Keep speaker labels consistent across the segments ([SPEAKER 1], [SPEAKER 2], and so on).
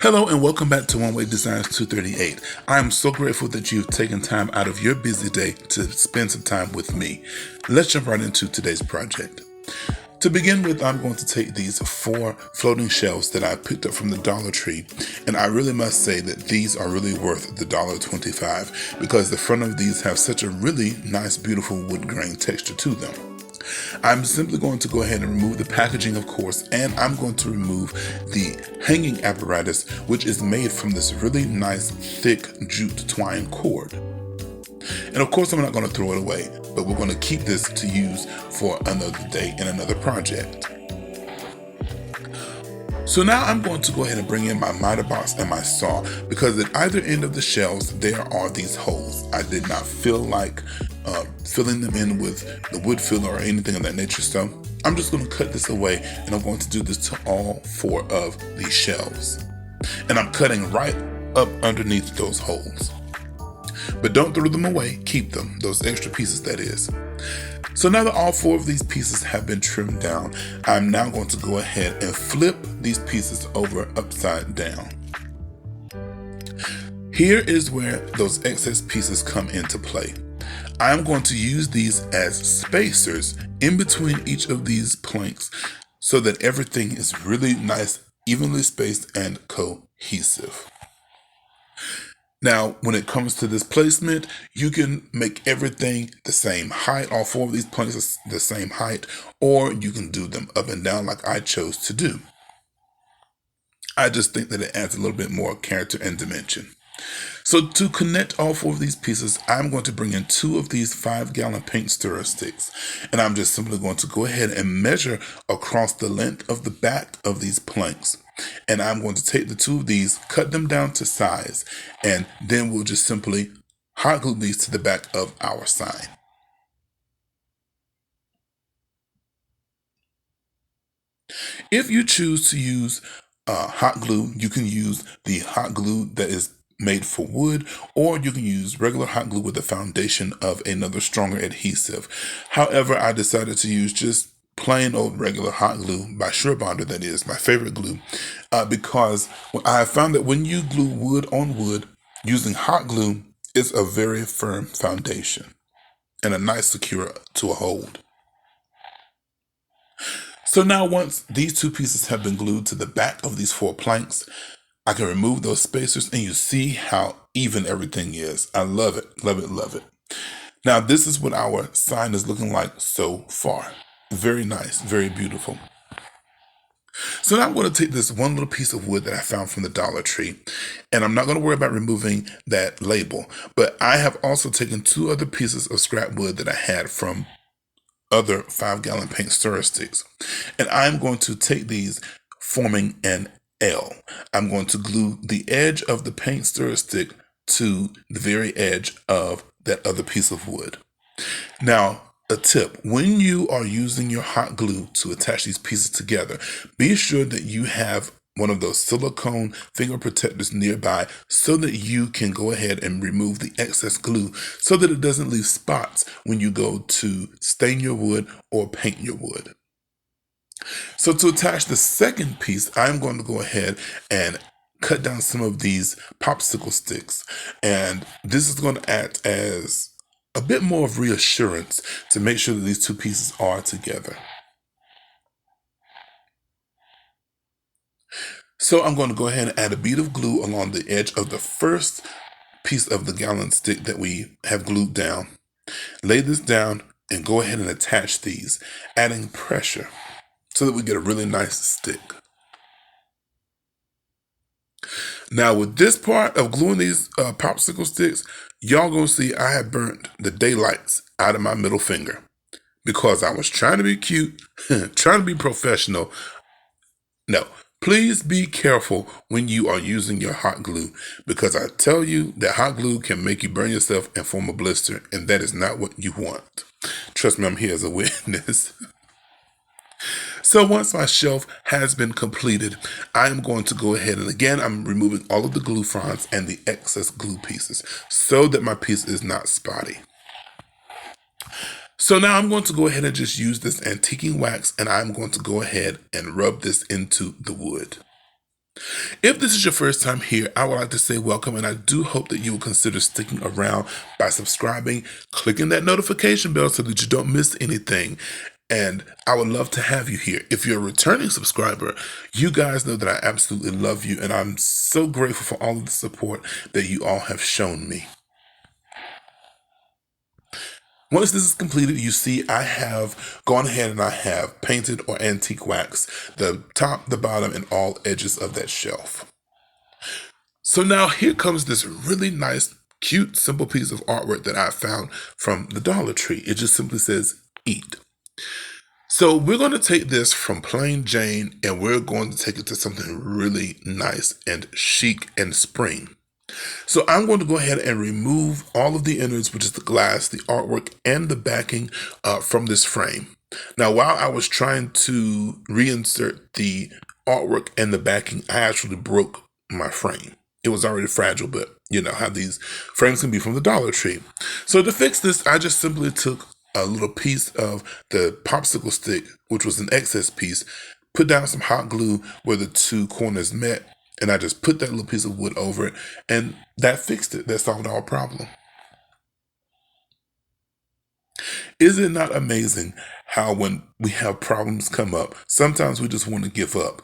[SPEAKER 1] Hello and welcome back to One Way Designs 238. I am so grateful that you've taken time out of your busy day to spend some time with me. Let's jump right into today's project. To begin with, I'm going to take these 4 floating shelves that I picked up from the Dollar Tree, and I really must say that these are really worth the $1.25 because the front of these have such a really nice, beautiful wood grain texture to them. I'm simply going to go ahead and remove the packaging, of course, and I'm going to remove the hanging apparatus, which is made from this really nice, thick jute twine cord. And of course, I'm not going to throw it away, but we're going to keep this to use for another day in another project. So now I'm going to go ahead and bring in my miter box and my saw, because at either end of the shelves there are these holes. I did not feel like filling them in with the wood filler or anything of that nature, so I'm just going to cut this away, and I'm going to do this to all 4 of these shelves. And I'm cutting right up underneath those holes. But don't throw them away, keep them, those extra pieces that is. So now that all 4 of these pieces have been trimmed down, I'm now going to go ahead and flip these pieces over upside down. Here is where those excess pieces come into play. I'm going to use these as spacers in between each of these planks so that everything is really nice, evenly spaced, and cohesive. Now, when it comes to this placement, you can make everything the same height, all 4 of these planks the same height, or you can do them up and down like I chose to do. I just think that it adds a little bit more character and dimension. So to connect all 4 of these pieces, I'm going to bring in 2 of these 5-gallon paint stirrer sticks. And I'm just simply going to go ahead and measure across the length of the back of these planks. And I'm going to take the 2 of these, cut them down to size, and then we'll just simply hot glue these to the back of our sign. If you choose to use hot glue, you can use the hot glue that is made for wood, or you can use regular hot glue with the foundation of another stronger adhesive. However, I decided to use just plain old regular hot glue by Surebonder, that is my favorite glue, because I have found that when you glue wood on wood using hot glue, it's a very firm foundation and a nice secure to a hold. So now once these 2 pieces have been glued to the back of these 4 planks, I can remove those spacers, and you see how even everything is. I love it, love it, love it. Now this is what our sign is looking like so far. Very nice, very beautiful. So now I'm going to take this one little piece of wood that I found from the Dollar Tree, and I'm not going to worry about removing that label, but I have also taken 2 other pieces of scrap wood that I had from other 5-gallon paint stirrer sticks, and I'm going to take these, forming an L. I'm going to glue the edge of the paint stirrer stick to the very edge of that other piece of wood. Now, a tip: when you are using your hot glue to attach these pieces together, be sure that you have one of those silicone finger protectors nearby so that you can go ahead and remove the excess glue so that it doesn't leave spots when you go to stain your wood or paint your wood. So to attach the second piece, I'm going to go ahead and cut down some of these popsicle sticks. And this is going to act as a bit more of reassurance to make sure that these 2 pieces are together. So I'm going to go ahead and add a bead of glue along the edge of the first piece of the gallon stick that we have glued down. Lay this down and go ahead and attach these, adding pressure so that we get a really nice stick. Now with this part of gluing these popsicle sticks, y'all gonna see I have burnt the daylights out of my middle finger because I was trying to be cute, trying to be professional. No, please be careful when you are using your hot glue, because I tell you that hot glue can make you burn yourself and form a blister, and that is not what you want. Trust me, I'm here as a witness. So once my shelf has been completed, I am going to go ahead and again, I'm removing all of the glue fronds and the excess glue pieces so that my piece is not spotty. So now I'm going to go ahead and just use this antiquing wax, and I'm going to go ahead and rub this into the wood. If this is your first time here, I would like to say welcome, and I do hope that you will consider sticking around by subscribing, clicking that notification bell so that you don't miss anything. And I would love to have you here. If you're a returning subscriber, you guys know that I absolutely love you, and I'm so grateful for all of the support that you all have shown me. Once this is completed, you see I have gone ahead and I have painted or antique wax the top, the bottom, and all edges of that shelf. So now here comes this really nice, cute, simple piece of artwork that I found from the Dollar Tree. It just simply says, eat. So we're going to take this from plain Jane and we're going to take it to something really nice and chic and spring. So I'm going to go ahead and remove all of the innards, which is the glass, the artwork, and the backing from this frame. Now, while I was trying to reinsert the artwork and the backing, I actually broke my frame. It was already fragile, but you know how these frames can be from the Dollar Tree. So to fix this, I just simply took a little piece of the popsicle stick, which was an excess piece, put down some hot glue where the two corners met, and I just put that little piece of wood over it, and that fixed it. That solved our problem. Is it not amazing how when we have problems come up, sometimes we just want to give up?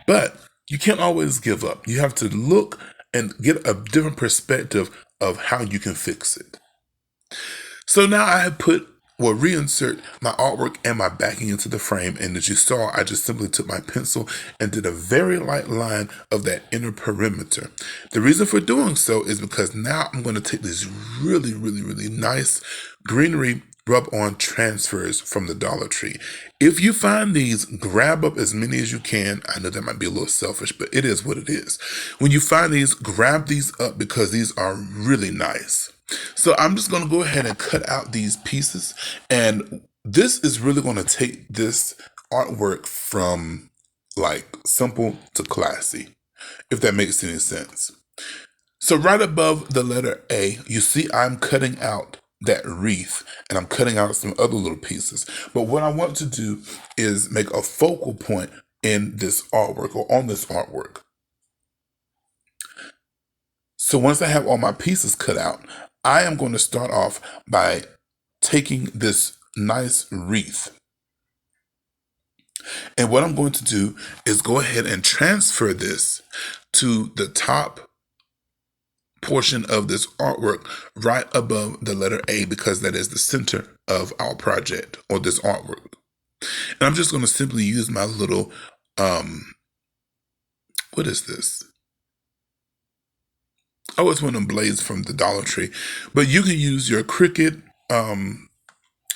[SPEAKER 1] But you can't always give up. You have to look and get a different perspective of how you can fix it. So now I have put or reinsert my artwork and my backing into the frame, and as you saw, I just simply took my pencil and did a very light line of that inner perimeter. The reason for doing so is because now I'm going to take these really nice Greenery rub-on transfers from the Dollar Tree. If you find these, grab up as many as you can. I know that might be a little selfish, but it is what it is. When you find these, grab these up because these are really nice. So I'm just going to go ahead and cut out these pieces, and this is really going to take this artwork from like simple to classy, if that makes any sense. So right above the letter A, you see I'm cutting out that wreath and I'm cutting out some other little pieces. But what I want to do is make a focal point in this artwork or on this artwork. So once I have all my pieces cut out, I am going to start off by taking this nice wreath. And what I'm going to do is go ahead and transfer this to the top portion of this artwork right above the letter A, because that is the center of our project or this artwork. And I'm just going to simply use my little, what is this? Oh, it's one of them blades from the Dollar Tree. But you can use your Cricut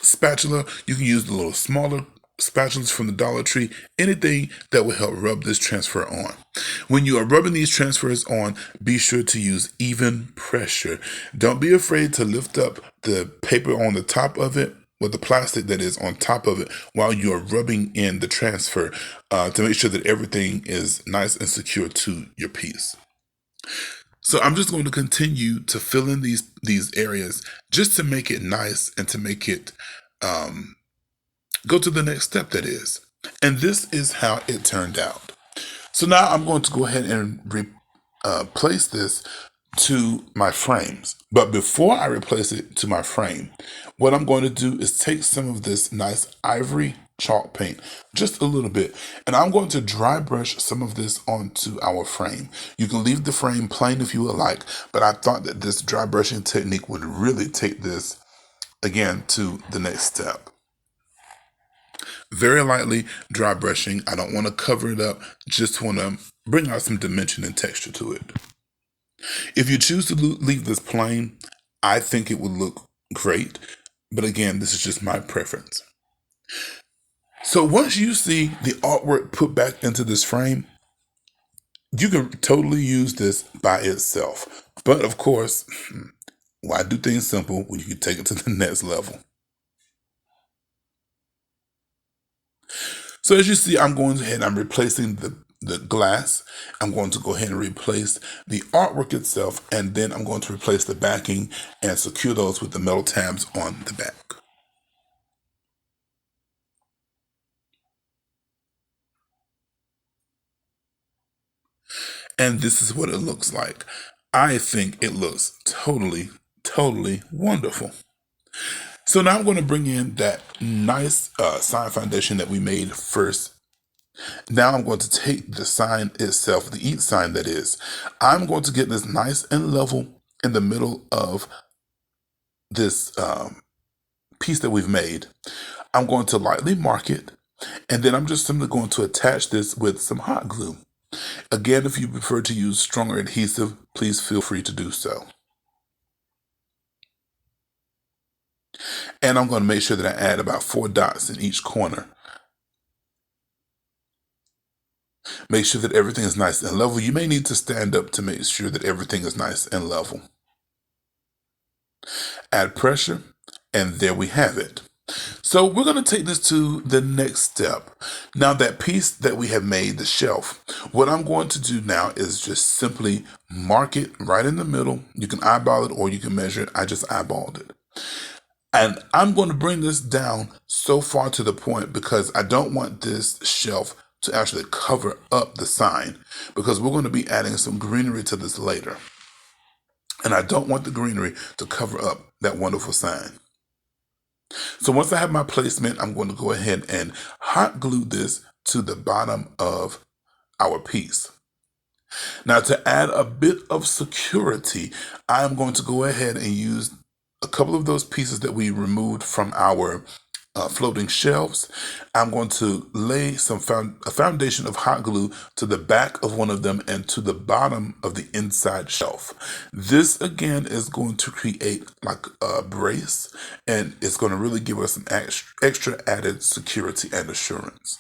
[SPEAKER 1] spatula. You can use the little smaller spatulas from the Dollar Tree. Anything that will help rub this transfer on. When you are rubbing these transfers on, be sure to use even pressure. Don't be afraid to lift up the paper on the top of it, with the plastic that is on top of it, while you are rubbing in the transfer to make sure that everything is nice and secure to your piece. So I'm just going to continue to fill in these areas just to make it nice and to make it go to the next step, that is. And this is how it turned out. So now I'm going to go ahead and replace this to my frames. But before I replace it to my frame, what I'm going to do is take some of this nice ivory chalk paint, just a little bit, and I'm going to dry brush some of this onto our frame. You can leave the frame plain if you would like, but I thought that this dry brushing technique would really take this again to the next step. Very lightly dry brushing. I don't want to cover it up, just want to bring out some dimension and texture to it. If you choose to leave this plain, I think it would look great, but again, this is just my preference. So once you see the artwork put back into this frame, you can totally use this by itself. But of course, why do things simple when you can take it to the next level? So as you see, I'm going ahead, I'm replacing the glass. I'm going to go ahead and replace the artwork itself, and then I'm going to replace the backing and secure those with the metal tabs on the back. And this is what it looks like. I think it looks totally, totally wonderful. So now I'm going to bring in that nice sign foundation that we made first. Now I'm going to take the sign itself, the eat sign that is. I'm going to get this nice and level in the middle of this piece that we've made. I'm going to lightly mark it, and then I'm just simply going to attach this with some hot glue. Again, if you prefer to use stronger adhesive, please feel free to do so. And I'm going to make sure that I add about 4 dots in each corner. Make sure that everything is nice and level. You may need to stand up to make sure that everything is nice and level. Add pressure, and there we have it. So we're going to take this to the next step. Now that piece that we have made, the shelf, what I'm going to do now is just simply mark it right in the middle. You can eyeball it or you can measure it. I just eyeballed it. And I'm going to bring this down so far to the point because I don't want this shelf to actually cover up the sign, because we're going to be adding some greenery to this later. And I don't want the greenery to cover up that wonderful sign. So once I have my placement, I'm going to go ahead and hot glue this to the bottom of our piece. Now to add a bit of security, I'm going to go ahead and use a couple of those pieces that we removed from our floating shelves. I'm going to lay a foundation of hot glue to the back of one of them and to the bottom of the inside shelf. This again is going to create like a brace, and it's going to really give us an extra added security and assurance.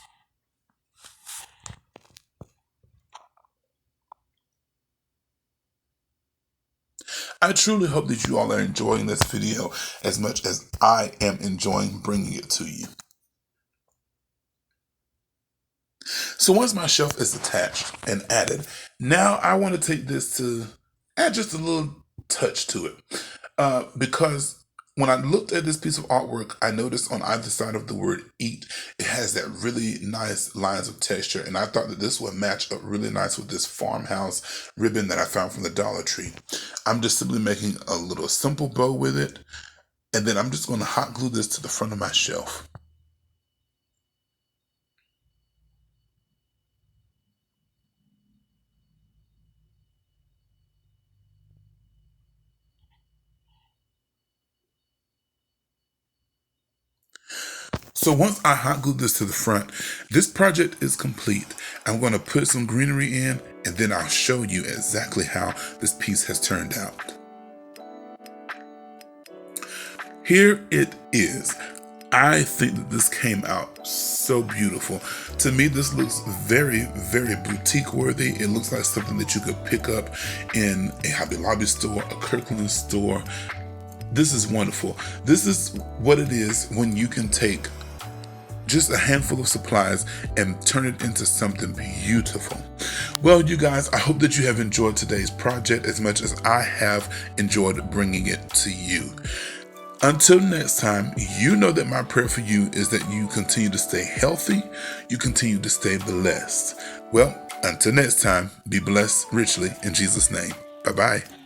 [SPEAKER 1] I truly hope that you all are enjoying this video as much as I am enjoying bringing it to you. So once my shelf is attached and added, now I want to take this to add just a little touch to it. Because when I looked at this piece of artwork, I noticed on either side of the word eat, it has that really nice lines of texture. And I thought that this would match up really nice with this farmhouse ribbon that I found from the Dollar Tree. I'm just simply making a little simple bow with it. And then I'm just going to hot glue this to the front of my shelf. So once I hot glue this to the front, this project is complete. I'm going to put some greenery in, and then I'll show you exactly how this piece has turned out. Here it is. I think that this came out so beautiful. To me, this looks very, very boutique worthy. It looks like something that you could pick up in a Hobby Lobby store, a Kirkland store. This is wonderful. This is what it is when you can take just a handful of supplies and turn it into something beautiful. Well, you guys, I hope that you have enjoyed today's project as much as I have enjoyed bringing it to you. Until next time, you know that my prayer for you is that you continue to stay healthy, you continue to stay blessed. Well, until next time, be blessed richly in Jesus' name. Bye-bye.